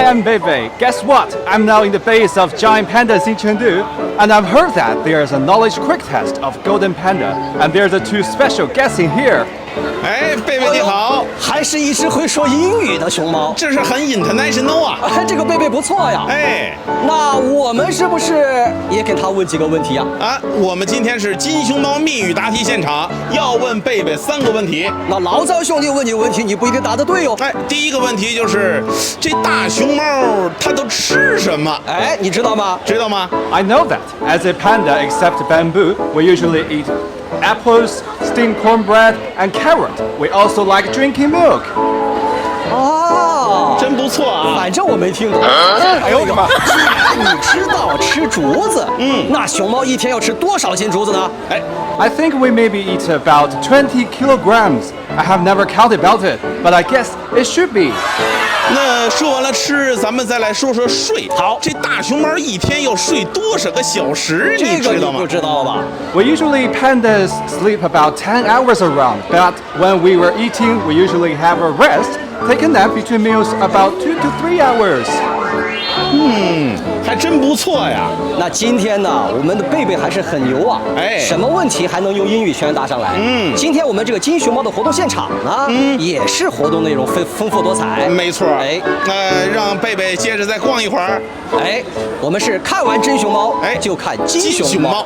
Hi, I'm Bebe. Guess what? I'm now in the base of giant pandas in Chengdu, and I've heard that there's a knowledge quick test of golden panda, and there's a two special guests in here. 哎，贝贝你好，还是一只会说英语的熊猫。这是很 international 啊。哎，这个贝贝不错呀。哎，那我们是不是也给他问几个问题啊？啊，我们今天是金熊猫密语答题现场，要问贝贝3个问题。那老赵兄弟问你问题，你不一定答得对哟。哎，第一个问题就是这大熊猫它都吃什么？哎，你知道吗？知道吗？ I know that. As a panda, except bamboo, we usually eat apples, steamed cornbread, and carrot. We also like drinking milk. 哦，真不错啊。反正我没听过。还有一个，你知道吃竹子？那熊猫一天要吃多少斤竹子呢？哎， I think we maybe eat about 20 kilograms. I have never counted about it, but I guess it should be. 那说完了吃，咱们再来说说睡。好这大熊猫一天要睡多少个小时？这个知道吗你不？知道吧？ We usually pandas sleep about 10 hours around, but when we were eating, we usually have a rest, take a nap between meals about 2 to 3 hours. 还真不错呀。那今天呢，我们的贝贝还是很牛啊！哎什么问题还能用英语全答上来？今天我们这个金熊猫的活动现场呢，也是活动内容丰富多彩。没错。哎，那让贝贝接着再逛一会儿。哎，我们是看完真熊猫，哎就看金熊猫。